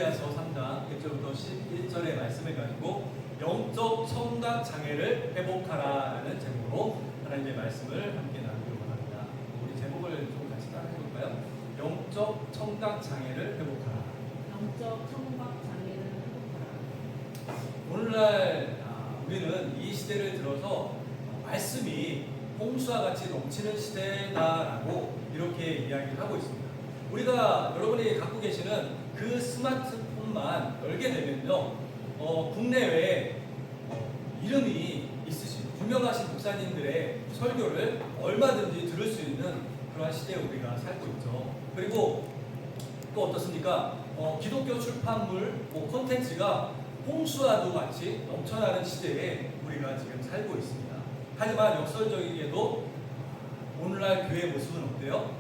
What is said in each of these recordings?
갈라디아서 3장 1절부터 11절의 말씀을 가지고 영적 청각 장애를 회복하라라는 제목으로 하나님의 말씀을 함께 나누기로 합니다. 우리 제목을 좀 같이 따라해 볼까요? 영적 청각 장애를 회복하라. 영적 청각 장애를 회복하라. 오늘날 우리는 이 시대를 들어서 말씀이 홍수와 같이 넘치는 시대다라고 이렇게 이야기를 하고 있습니다. 우리가 여러분이 갖고 계시는 그 스마트폰만 열게 되면요, 국내외에 이름이 있으신 유명하신 목사님들의 설교를 얼마든지 들을 수 있는 그러한 시대에 우리가 살고 있죠. 그리고 또 어떻습니까? 기독교 출판물, 콘텐츠가 홍수와도 같이 넘쳐나는 시대에 우리가 지금 살고 있습니다. 하지만 역설적이게도 오늘날 교회의 모습은 어때요?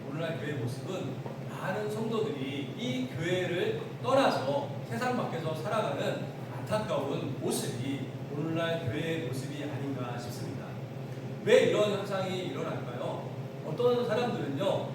오늘날 교회의 모습은 많은 성도들이 이 교회를 떠나서 세상 밖에서 살아가는 안타까운 모습이 오늘날 교회의 모습이 아닌가 싶습니다. 왜 이런 현상이 일어날까요? 어떤 사람들은요,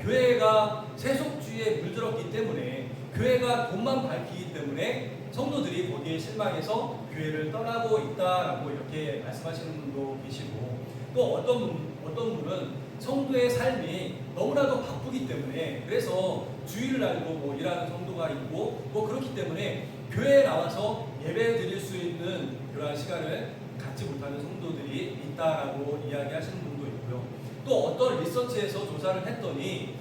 교회가 세속주의에 물들었기 때문에, 교회가 돈만 밝히기 때문에 성도들이 거기에 실망해서 교회를 떠나고 있다라고 이렇게 말씀하시는 분도 계시고, 또 어떤 분은 성도의 삶이 너무나도 바쁘기 때문에, 그래서 주일날도 일하는 성도가 있고 그렇기 때문에 교회에 나와서 예배 드릴 수 있는 그러한 시간을 갖지 못하는 성도들이 있다라고 이야기하시는 분도 있고요. 또 어떤 리서치에서 조사를 했더니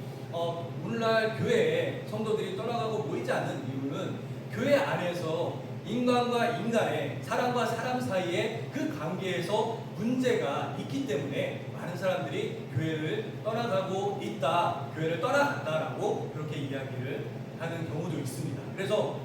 오늘날 교회에 성도들이 떠나가고 모이지 않는 이유는 교회 안에서 인간과 인간의, 사람과 사람 사이의 그 관계에서 문제가 있기 때문에 많은 사람들이 교회를 떠나가고 있다, 교회를 떠나갔다라고 그렇게 이야기를 하는 경우도 있습니다. 그래서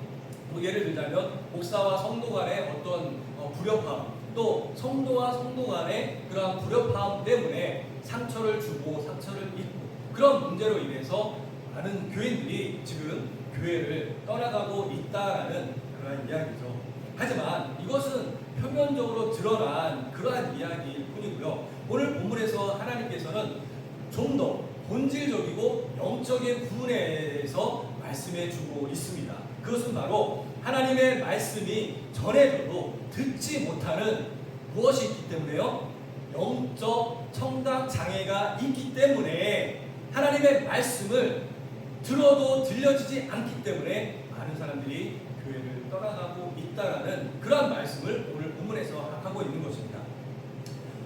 예를 들자면 목사와 성도 간의 어떤 불협화음, 또 성도와 성도 간의 그러한 불협화음 때문에 상처를 주고 상처를 입고 그런 문제로 인해서 많은 교인들이 지금 교회를 떠나가고 있다라는 그러한 이야기죠. 하지만 이것은 표면적으로 드러난 그러한 이야기일 뿐이고요. 오늘 본문에서 하나님께서는 좀 더 본질적이고 영적인 부분에 대해서 말씀해 주고 있습니다. 그것은 바로 하나님의 말씀이 전해져도 듣지 못하는 무엇이 있기 때문에요? 영적 청각 장애가 있기 때문에, 하나님의 말씀을 들어도 들려지지 않기 때문에 많은 사람들이 교회를 떠나가고 있다라는 그러한 말씀을 오늘 본문에서 하고 있는 것입니다.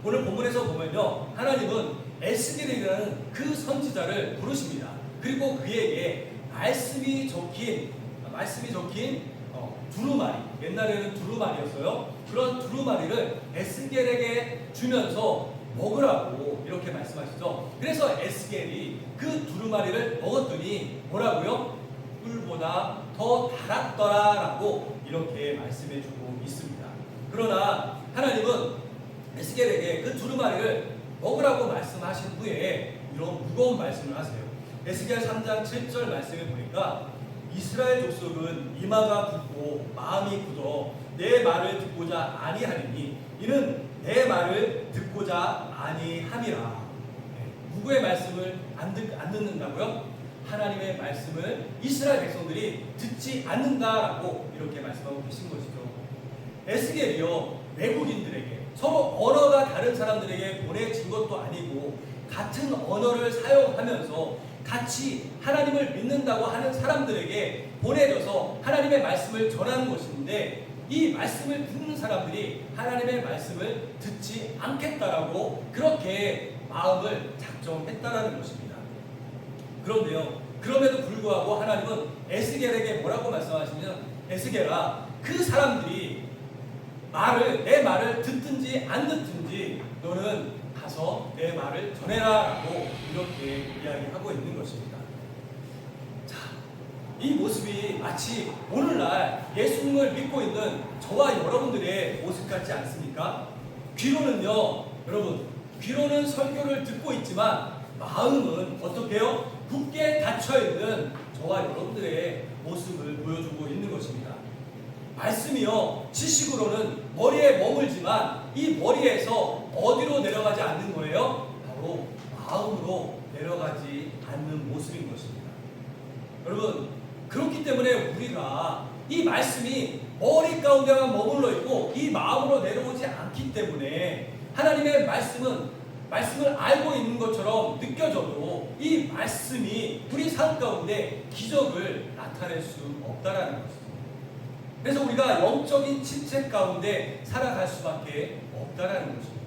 오늘 본문에서 보면요, 하나님은 에스겔이라는 그 선지자를 부르십니다. 그리고 그에게 말씀이 적힌 두루마리, 옛날에는 두루마리였어요. 그런 두루마리를 에스겔에게 주면서 먹으라고 이렇게 말씀하시죠. 그래서 에스겔이 그 두루마리를 먹었더니 뭐라고요? 꿀보다 더 달았더라라고 이렇게 말씀해주고 있습니다. 그러나 하나님은 에스겔에게 그 두루마리를 먹으라고 말씀하신 후에 이런 무거운 말씀을 하세요. 에스겔 3장 7절 말씀에 보니까 이스라엘 족속은 이마가 붓고 마음이 굳어 내 말을 듣고자 아니하리니 이는 내 말을 듣고자 아니함이라. 누구의 말씀을 안 듣는다고요? 하나님의 말씀을 이스라엘 백성들이 듣지 않는다라고 이렇게 말씀하고 계신 것이죠. 에스겔이요, 외국인들에게, 서로 언어가 다른 사람들에게 보내진 것도 아니고 같은 언어를 사용하면서 같이 하나님을 믿는다고 하는 사람들에게 보내져서 하나님의 말씀을 전하는 것인데, 이 말씀을 듣는 사람들이 하나님의 말씀을 듣지 않겠다라고 그렇게 마음을 작정했다라는 것입니다. 그런데요, 그럼에도 불구하고 하나님은 에스겔에게 뭐라고 말씀하시냐면, 에스겔아, 그 사람들이 내 말을 듣든지 안 듣든지 너는 가서 내 말을 전해라라고 이렇게 이야기하고 있는 것입니다. 자, 이 모습이 마치 오늘날 예수님을 믿고 있는 저와 여러분들의 모습 같지 않습니까? 귀로는요, 여러분, 귀로는 설교를 듣고 있지만 마음은 어떻게 해요? 굳게 닫혀있는 저와 여러분들의 모습을 보여주고 있는 것입니다. 말씀이요, 지식으로는 머리에 머물지만 이 머리에서 어디로 내려가지 않는 거예요? 바로 마음으로 내려가지 않는 모습인 것입니다. 여러분, 그렇기 때문에 우리가 이 말씀이 머리 가운데만 머물러 있고 이 마음으로 내려오지 않기 때문에 하나님의 말씀을 알고 있는 것처럼 느껴져도 이 말씀이 우리 삶 가운데 기적을 나타낼 수 없다라는 것입니다. 그래서 우리가 영적인 침체 가운데 살아갈 수밖에 없다라는 것입니다.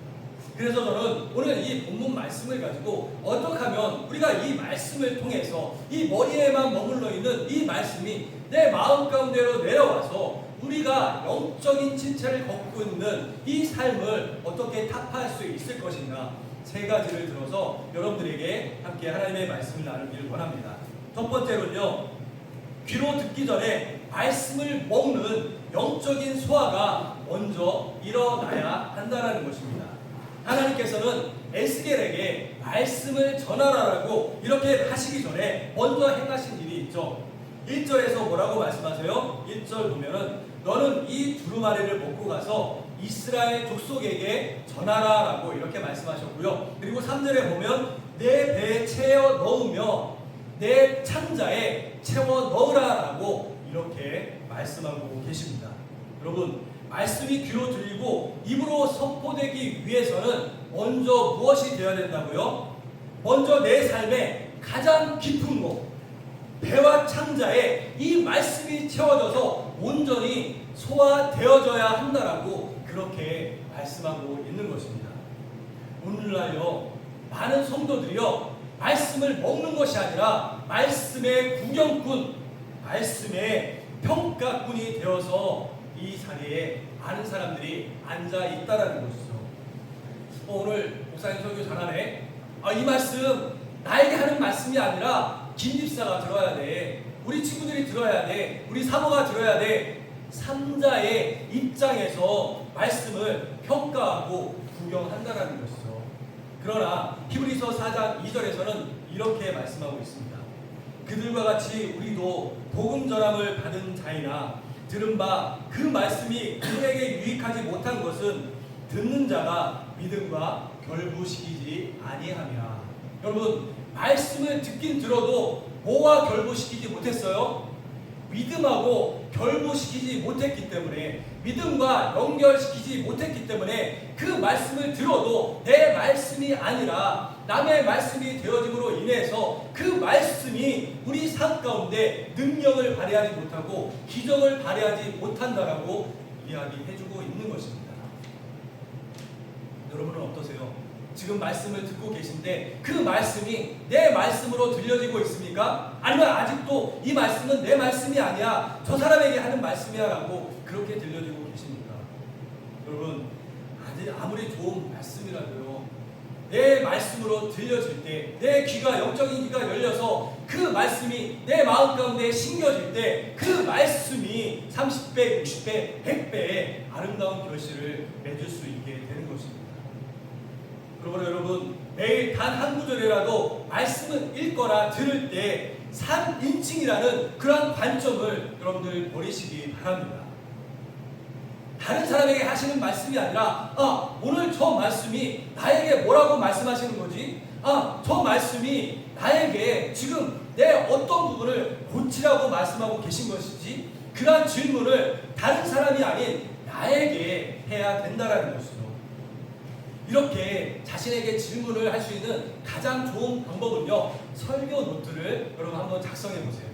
그래서 저는 오늘 이 본문 말씀을 가지고 어떻게 하면 우리가 이 말씀을 통해서 이 머리에만 머물러 있는 이 말씀이 내 마음 가운데로 내려와서 우리가 영적인 침체를 걷고 있는 이 삶을 어떻게 타파할 수 있을 것인가, 세 가지를 들어서 여러분들에게 함께 하나님의 말씀을 나누기를 원합니다. 첫 번째로는요, 귀로 듣기 전에 말씀을 먹는 영적인 소화가 먼저 일어나야 한다는 것입니다. 하나님께서는 에스겔에게 말씀을 전하라고 이렇게 하시기 전에 먼저 행하신 일이 있죠. 1절에서 뭐라고 말씀하세요? 1절 보면은 너는 이 두루마리를 먹고 가서 이스라엘 족속에게 전하라라고 이렇게 말씀하셨고요. 그리고 3절에 보면 내 배에 채워 넣으며 내 창자에 채워 넣으라라고 이렇게 말씀하고 계십니다. 여러분, 말씀이 귀로 들리고 입으로 선포되기 위해서는 먼저 무엇이 되어야 된다고요? 먼저 내 삶에 가장 깊은 곳, 배와 창자에 이 말씀이 채워져서 온전히 소화되어져야 한다라고 그렇게 말씀하고 있는 것입니다. 오늘날요, 많은 성도들이요, 말씀을 먹는 것이 아니라 말씀의 구경꾼, 말씀의 평가꾼이 되어서 이 자리에 많은 사람들이 앉아 있다라는 것이죠. 오늘 목사님 설교 전하네. 이 말씀 나에게 하는 말씀이 아니라 김 집사가 들어야 돼. 우리 친구들이 들어야 돼. 우리 사모가 들어야 돼. 3자의 입장에서 말씀을 평가하고 구경한다라는 것이죠. 그러나 히브리서 4장 2절에서는 이렇게 말씀하고 있습니다. 그들과 같이 우리도 복음 전함을 받은 자이나 들은 바 그 말씀이 그들에게 유익하지 못한 것은 듣는 자가 믿음과 결부시키지 아니함이라. 여러분, 말씀을 듣긴 들어도 뭐와 결부시키지 못했어요? 믿음하고 결부시키지 못했기 때문에, 믿음과 연결시키지 못했기 때문에 그 말씀을 들어도 내 말씀이 아니라 남의 말씀이 되어짐으로 인해서 그 말씀이 우리 삶 가운데 능력을 발휘하지 못하고 기적을 발휘하지 못한다라고 이야기해주고 있는 것입니다. 여러분은 어떠세요? 지금 말씀을 듣고 계신데 그 말씀이 내 말씀으로 들려지고 있습니까? 아니면 아직도 이 말씀은 내 말씀이 아니야, 저 사람에게 하는 말씀이야 라고 그렇게 들려지고 계십니까? 여러분, 아무리 좋은 말씀이라도요, 내 말씀으로 들려질 때, 내 귀가, 영적인 귀가 열려서 그 말씀이 내 마음 가운데 심겨질 때 그 말씀이 30배, 60배, 100배의 아름다운 결실을 맺을 수 있게 되는 것입니다. 그러므로 여러분, 매일 단 한 구절이라도 말씀을 읽거나 들을 때 3인칭이라는 그러한 관점을 여러분들 버리시기 바랍니다. 다른 사람에게 하시는 말씀이 아니라 오늘 저 말씀이 나에게 뭐라고 말씀하시는 거지? 저 말씀이 나에게 지금 내 어떤 부분을 고치라고 말씀하고 계신 것이지? 그러한 질문을 다른 사람이 아닌 나에게 해야 된다는 것이죠. 이렇게 자신에게 질문을 할 수 있는 가장 좋은 방법은요, 설교 노트를 여러분 한번 작성해 보세요.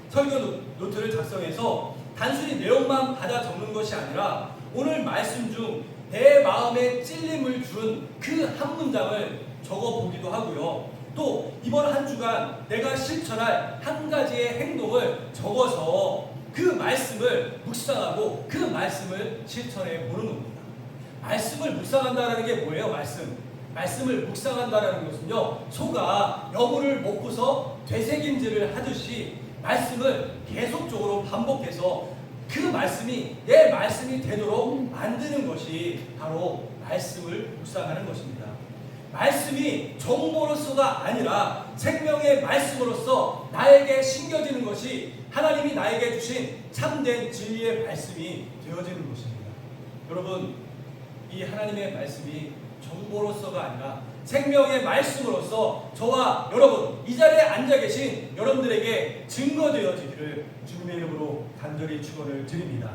설교 노트를 작성해서 단순히 내용만 받아 적는 것이 아니라 오늘 말씀 중 내 마음에 찔림을 준 그 한 문장을 적어 보기도 하고요. 또 이번 한 주간 내가 실천할 한 가지의 행동을 적어서 그 말씀을 묵상하고 그 말씀을 실천해 보는 겁니다. 말씀을 묵상한다는 게 뭐예요? 말씀을 묵상한다는 것은요, 소가 여물을 먹고서 되새김질을 하듯이 말씀을 계속적으로 반복해서 그 말씀이 내 말씀이 되도록 만드는 것이 바로 말씀을 묵상하는 것입니다. 말씀이 정보로서가 아니라 생명의 말씀으로서 나에게 심겨지는 것이 하나님이 나에게 주신 참된 진리의 말씀이 되어지는 것입니다. 여러분, 이 하나님의 말씀이 정보로서가 아니라 생명의 말씀으로서 저와 여러분 이 자리에 앉아 계신 여러분들에게 증거되어지기를 주님의 이름으로 간절히 축원을 드립니다.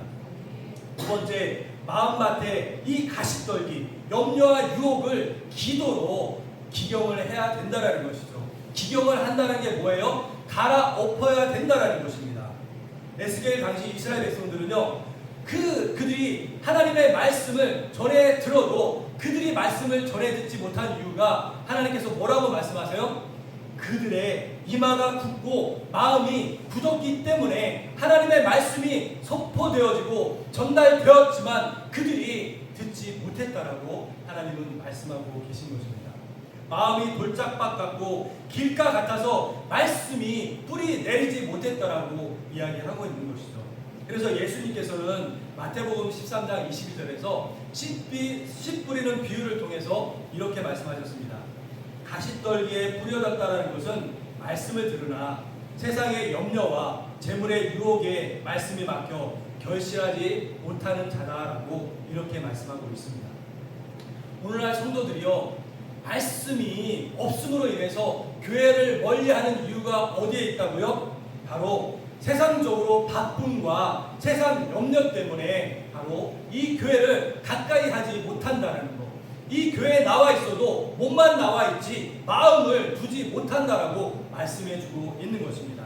두 번째, 마음밭에 이 가시떨기, 염려와 유혹을 기도로 기경을 해야 된다는 것이죠. 기경을 한다는 게 뭐예요? 갈아엎어야 된다는 것입니다. 에스겔 당시 이스라엘 백성들은요, 그들이 하나님의 말씀을 전해 들어도 그들이 말씀을 전해 듣지 못한 이유가 하나님께서 뭐라고 말씀하세요? 그들의 이마가 굳고 마음이 굳었기 때문에 하나님의 말씀이 선포되어지고 전달되었지만 그들이 듣지 못했다라고 하나님은 말씀하고 계신 것입니다. 마음이 돌짝밭 같고 길가 같아서 말씀이 뿌리 내리지 못했다라고 이야기하고 있는 것이죠. 그래서 예수님께서는 마태복음 13장 22절에서 씨 뿌리는 비유를 통해서 이렇게 말씀하셨습니다. 가시떨기에 뿌려졌다는 것은 말씀을 들으나 세상의 염려와 재물의 유혹에 말씀이 막혀 결실하지 못하는 자다라고 이렇게 말씀하고 있습니다. 오늘날 성도들이요, 말씀이 없음으로 인해서 교회를 멀리하는 이유가 어디에 있다고요? 바로 세상적으로 바쁨과 세상 염려 때문에 바로 이 교회를 가까이 하지 못한다는 것. 이 교회에 나와 있어도 몸만 나와 있지 마음을 두지 못한다라고 말씀해주고 있는 것입니다.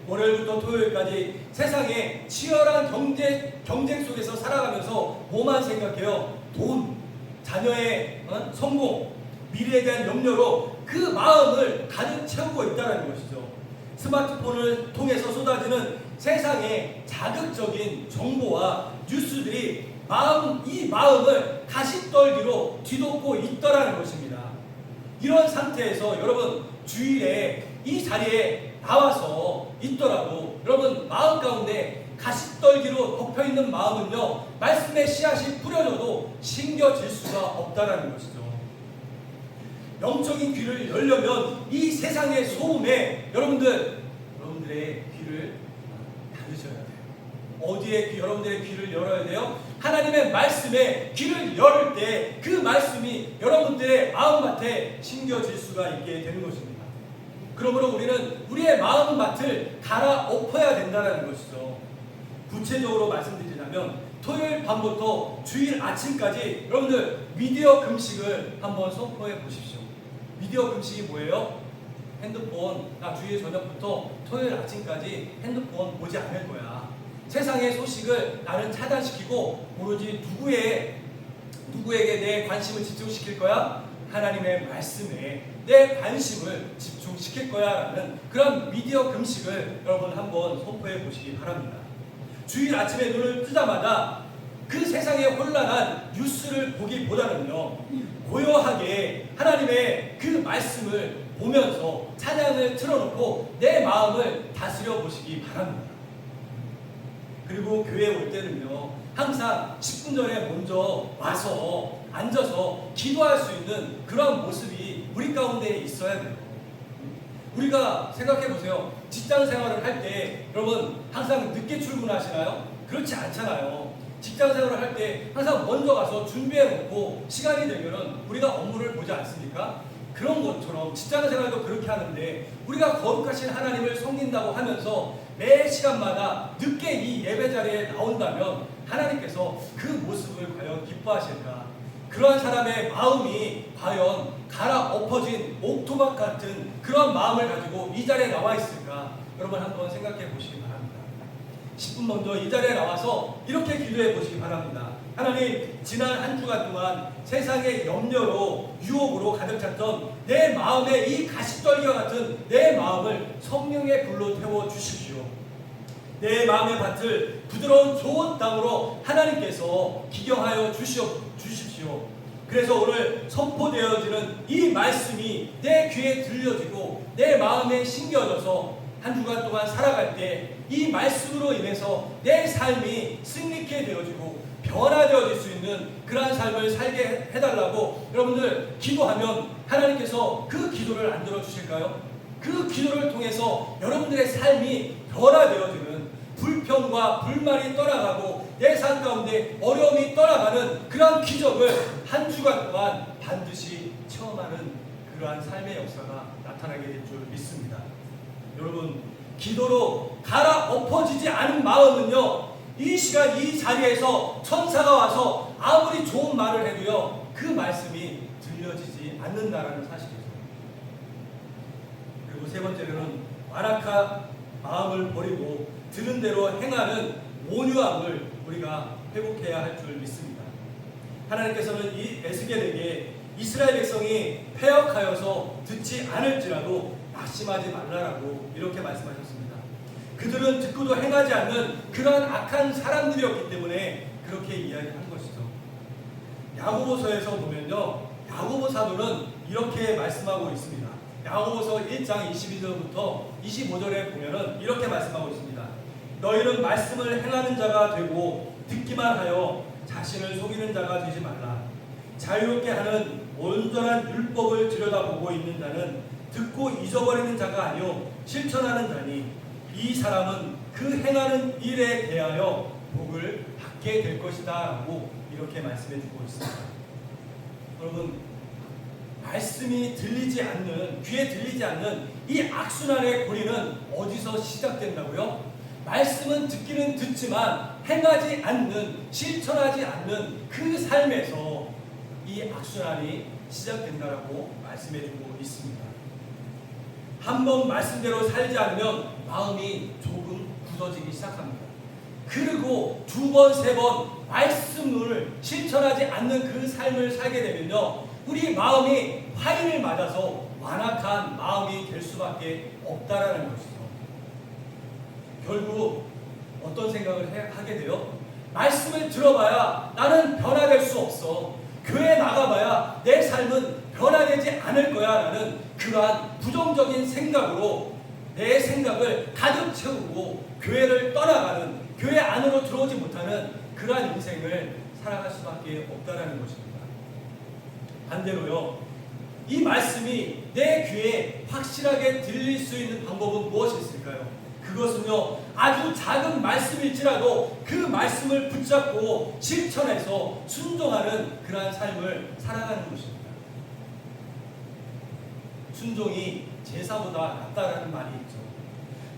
월요일부터 토요일까지 세상의 치열한 경쟁 속에서 살아가면서 뭐만 생각해요? 돈, 자녀의 성공, 미래에 대한 염려로 그 마음을 가득 채우고 있다는 것이죠. 스마트폰을 통해서 쏟아지는 세상의 자극적인 정보와 뉴스들이 이 마음을 가시떨기로 뒤덮고 있더라는 것입니다. 이런 상태에서 여러분 주일에 이 자리에 나와서 있더라도 여러분 마음 가운데 가시떨기로 덮여있는 마음은요, 말씀의 씨앗이 뿌려져도 심겨질 수가 없다라는 것이죠. 영적인 귀를 열려면 이 세상의 소음에 여러분들의 귀를 닫으셔야 돼요. 어디에 여러분들의 귀를 열어야 돼요? 하나님의 말씀에 귀를 열을 때 그 말씀이 여러분들의 마음밭에 심겨질 수가 있게 되는 것입니다. 그러므로 우리는 우리의 마음밭을 갈아엎어야 된다는 것이죠. 구체적으로 말씀드리자면 토요일 밤부터 주일 아침까지 여러분들 미디어 금식을 한번 선포해 보십시오. 미디어 금식이 뭐예요? 핸드폰, 나 주일 저녁부터 토요일 아침까지 핸드폰 보지 않을 거야. 세상의 소식을 나는 차단시키고 오로지 누구에게 내 관심을 집중시킬 거야? 하나님의 말씀에 내 관심을 집중시킬 거야 라는 그런 미디어 금식을 여러분 한번 선포해 보시기 바랍니다. 주일 아침에 눈을 뜨자마자 그 세상의 혼란한 뉴스를 보기보다는요, 고요하게 하나님의 그 말씀을 보면서 찬양을 틀어놓고 내 마음을 다스려 보시기 바랍니다. 그리고 교회에 올 때는요, 항상 10분 전에 먼저 와서 앉아서 기도할 수 있는 그런 모습이 우리 가운데 있어야 돼요. 우리가 생각해 보세요. 직장 생활을 할 때 여러분 항상 늦게 출근하시나요? 그렇지 않잖아요. 직장 생활을 할 때 항상 먼저 가서 준비해 놓고 시간이 되면은 우리가 업무를 보지 않습니까? 그런 것처럼 직장 생활도 그렇게 하는데 우리가 거룩하신 하나님을 섬긴다고 하면서 매 시간마다 늦게 이 예배 자리에 나온다면 하나님께서 그 모습을 과연 기뻐하실까? 그러한 사람의 마음이 과연 갈아엎어진 옥토박 같은 그런 마음을 가지고 이 자리에 나와 있을까? 여러분 한번 생각해 보시기 바랍니다. 10분 먼저 이 자리에 나와서 이렇게 기도해 보시기 바랍니다. 하나님, 지난 한 주간 동안 세상의 염려로 유혹으로 가득 찼던 내 마음의 이 가시떨기와 같은 내 마음을 성령의 불로 태워 주십시오. 내 마음의 밭을 부드러운 좋은 땅으로 하나님께서 기경하여 주십시오. 그래서 오늘 선포되어지는 이 말씀이 내 귀에 들려지고 내 마음에 심겨져서 한 주간 동안 살아갈 때 이 말씀으로 인해서 내 삶이 승리케 되어지고 변화되어질 수 있는 그러한 삶을 살게 해달라고 여러분들 기도하면 하나님께서 그 기도를 안 들어주실까요? 그 기도를 통해서 여러분들의 삶이 변화되어지는, 불평과 불만이 떠나가고 내 삶 가운데 어려움이 떠나가는 그러한 기적을 한 주간 동안 반드시 체험하는 그러한 삶의 역사가 나타나게 될 줄 믿습니다. 여러분, 기도로 갈아 엎어지지 않은 마음은요, 이 시간 이 자리에서 천사가 와서 아무리 좋은 말을 해도요, 그 말씀이 들려지지 않는다라는 사실이죠. 그리고 세 번째로는 완악한 마음을 버리고 들은 대로 행하는 온유함을 우리가 회복해야 할 줄 믿습니다. 하나님께서는 이 에스겔에게 이스라엘 백성이 패역하여서 듣지 않을지라도 낙심하지 말라라고 이렇게 말씀하셨습니다. 그들은 듣고도 행하지 않는 그러한 악한 사람들이었기 때문에 그렇게 이야기한 것이죠. 야고보서에서 보면요, 야고보 사도는 이렇게 말씀하고 있습니다. 야고보서 1장 22절부터 25절에 보면은 이렇게 말씀하고 있습니다. 너희는 말씀을 행하는 자가 되고 듣기만 하여 자신을 속이는 자가 되지 말라. 자유롭게 하는 온전한 율법을 들여다보고 있는 자는 듣고 잊어버리는 자가 아니요 실천하는 자니 이 사람은 그 행하는 일에 대하여 복을 받게 될 것이다 라고 이렇게 말씀해 주고 있습니다. 여러분, 말씀이 들리지 않는, 귀에 들리지 않는 이 악순환의 고리는 어디서 시작된다고요? 말씀은 듣기는 듣지만 행하지 않는, 실천하지 않는 그 삶에서 이 악순환이 시작된다라고 말씀해주고 있습니다. 한번 말씀대로 살지 않으면 마음이 조금 굳어지기 시작합니다. 그리고 두 번, 세 번 말씀을 실천하지 않는 그 삶을 살게 되면요, 우리 마음이 화인을 맞아서 완악한 마음이 될 수밖에 없다라는 것이죠. 결국 어떤 생각을 하게 돼요? 말씀을 들어봐야 나는 변화될 수 없어. 교회 나가봐야 내 삶은 변화되지 않을 거야 라는 그러한 부정적인 생각으로 내 생각을 가득 채우고 교회를 떠나가는, 교회 안으로 들어오지 못하는 그러한 인생을 살아갈 수밖에 없다라는 것입니다. 반대로요, 이 말씀이 내 귀에 확실하게 들릴 수 있는 방법은 무엇이 있을까요? 그것은요, 아주 작은 말씀일지라도 그 말씀을 붙잡고 실천해서 순종하는 그러한 삶을 살아가는 것입니다. 순종이 제사보다 낫다라는 말이 있죠.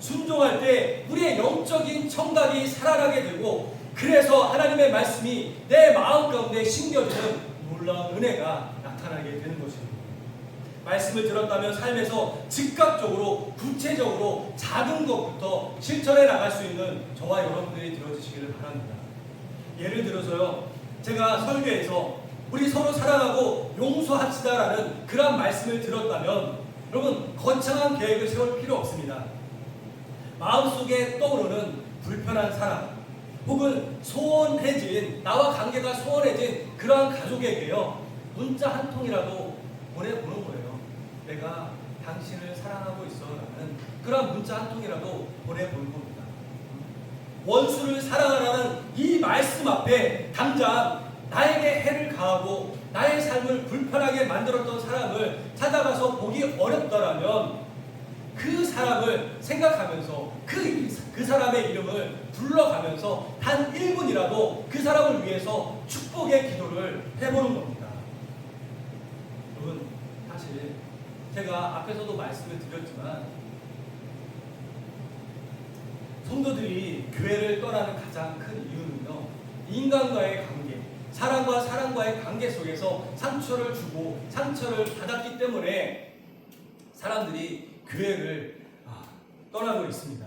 순종할 때 우리의 영적인 청각이 살아나게 되고, 그래서 하나님의 말씀이 내 마음 가운데 심겨지는 놀라운 은혜가 나타나게 되는 것입니다. 말씀을 들었다면 삶에서 즉각적으로, 구체적으로 작은 것부터 실천해 나갈 수 있는 저와 여러분들이 되어주시기를 바랍니다. 예를 들어서요, 제가 설교에서 우리 서로 사랑하고 용서합시다라는 그런 말씀을 들었다면 여러분, 거창한 계획을 세울 필요 없습니다. 마음속에 떠오르는 불편한 사람, 혹은 소원해진, 나와 관계가 소원해진 그러한 가족에게요, 문자 한 통이라도 보내보는 거예요. 내가 당신을 사랑하고 있어 라는 그런 문자 한 통이라도 보내보는 겁니다. 원수를 사랑하라는 이 말씀 앞에 당장 나에게 해를 가하고 나의 삶을 불편하게 만들었던 사람을 찾아가서 보기 어렵더라면 그 사람을 생각하면서 그 사람의 이름을 불러가면서 단 1분이라도 그 사람을 위해서 축복의 기도를 해보는 겁니다. 여러분, 사실 제가 앞에서도 말씀을 드렸지만 성도들이 교회를 떠나는 가장 큰 이유는요, 인간과의 관계, 사람과 사람과의 관계 속에서 상처를 주고 상처를 받았기 때문에 사람들이 교회를 떠나고 있습니다.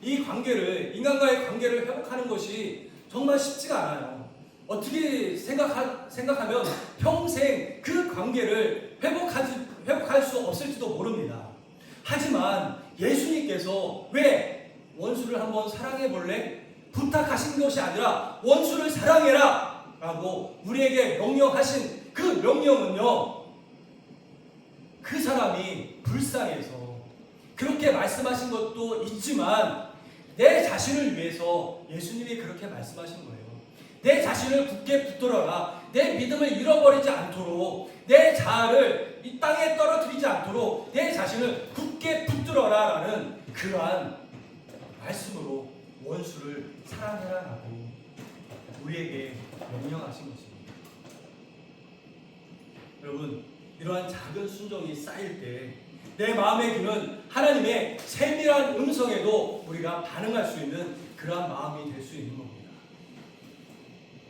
이 관계를, 인간과의 관계를 회복하는 것이 정말 쉽지가 않아요. 어떻게 생각하면 평생 그 관계를 회복할 수 없을지도 모릅니다. 하지만 예수님께서 왜 원수를 한번 사랑해 볼래? 부탁하신 것이 아니라 원수를 사랑해라 라고 우리에게 명령하신 그 명령은요, 그 사람이 불쌍해서 그렇게 말씀하신 것도 있지만 내 자신을 위해서 예수님이 그렇게 말씀하신 거예요. 내 자신을 굳게 붙들어라. 내 믿음을 잃어버리지 않도록, 내 자아를 이 땅에 떨어뜨리지 않도록 내 자신을 굳게 붙들어라 라는 그러한 말씀으로 원수를 사랑해라 라고 우리에게 명령하신 것입니다. 여러분, 이러한 작은 순종이 쌓일 때 내 마음의 귀는 하나님의 세밀한 음성에도 우리가 반응할 수 있는 그러한 마음이 될 수 있는 겁니다.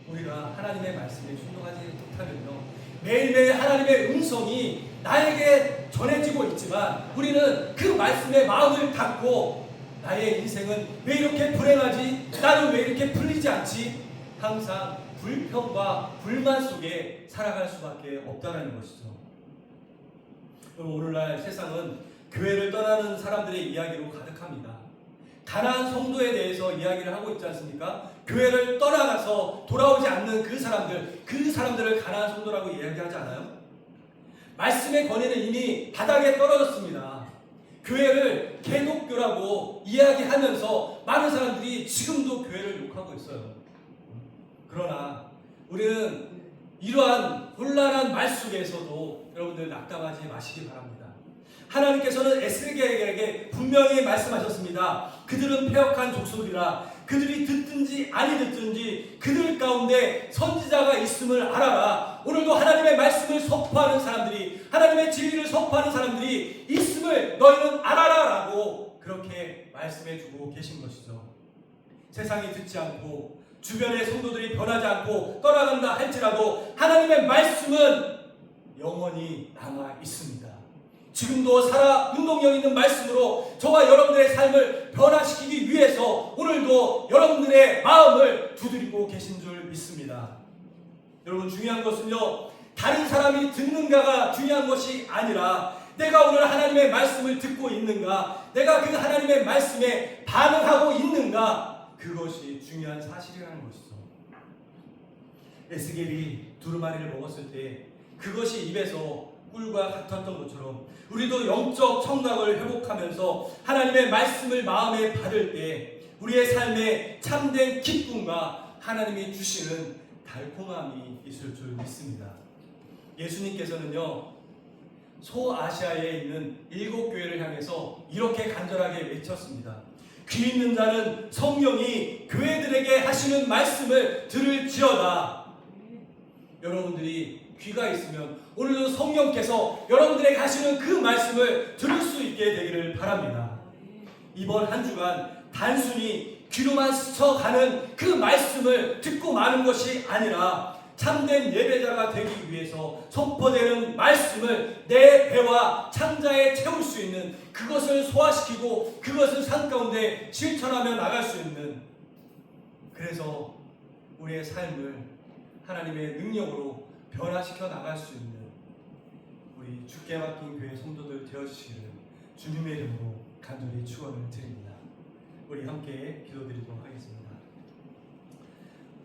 우리가 하나님의 말씀에 순종하지 못하면요, 매일매일 하나님의 음성이 나에게 전해지고 있지만 우리는 그 말씀에 마음을 닫고 나의 인생은 왜 이렇게 불행하지? 나는 왜 이렇게 풀리지 않지? 항상 불평과 불만 속에 살아갈 수밖에 없다는 것이죠. 오늘날 세상은 교회를 떠나는 사람들의 이야기로 가득합니다. 가난한 성도에 대해서 이야기를 하고 있지 않습니까? 교회를 떠나가서 돌아오지 않는 그 사람들을 가난한 성도라고 이야기하지 않아요? 말씀의 권위는 이미 바닥에 떨어졌습니다. 교회를 개독교라고 이야기하면서 많은 사람들이 지금도 교회를 욕하고 있어요. 그러나 우리는 이러한 혼란한 말 속에서도 여러분들 낙담하지 마시기 바랍니다. 하나님께서는 에스겔에게 분명히 말씀하셨습니다. 그들은 패역한 족속이라. 그들이 듣든지 아니 듣든지 그들 가운데 선지자가 있음을 알아라. 오늘도 하나님의 말씀을 선포하는 사람들이, 하나님의 진리를 선포하는 사람들이 있음을 너희는 알아라 라고 그렇게 말씀해주고 계신 것이죠. 세상이 듣지 않고 주변의 성도들이 변하지 않고 떠나간다 할지라도 하나님의 말씀은 영원히 남아 있습니다. 지금도 살아 운동력 있는 말씀으로 저와 여러분들의 삶을 변화시키기 위해서 오늘도 여러분들의 마음을 두드리고 계신 줄 믿습니다. 여러분, 중요한 것은요, 다른 사람이 듣는가가 중요한 것이 아니라 내가 오늘 하나님의 말씀을 듣고 있는가, 내가 그 하나님의 말씀에 반응하고 있는가, 그것이 중요한 사실이라는 것이죠. 에스겔이 두루마리를 먹었을 때 그것이 입에서 꿀과 같았던 것처럼 우리도 영적 청각을 회복하면서 하나님의 말씀을 마음에 받을 때 우리의 삶에 참된 기쁨과 하나님이 주시는 달콤함이 있을 줄 믿습니다. 예수님께서는요, 소아시아에 있는 7교회를 향해서 이렇게 간절하게 외쳤습니다. 귀 있는 자는 성령이 교회들에게 하시는 말씀을 들을지어다. 여러분들이 귀가 있으면 오늘도 성령께서 여러분들에게 하시는 그 말씀을 들을 수 있게 되기를 바랍니다. 이번 한 주간 단순히 귀로만 스쳐가는 그 말씀을 듣고 마는 것이 아니라 참된 예배자가 되기 위해서 선포되는 말씀을 내 배와 창자에 채울 수 있는, 그것을 소화시키고 그것을 삶 가운데 실천하며 나갈 수 있는, 그래서 우리의 삶을 하나님의 능력으로 변화시켜 나갈 수 있는 우리 주께 맡긴 교회 성도들 되어주시기를 주님의 이름으로 간절히 축원을 드립니다. 우리 함께 기도드리도록 하겠습니다.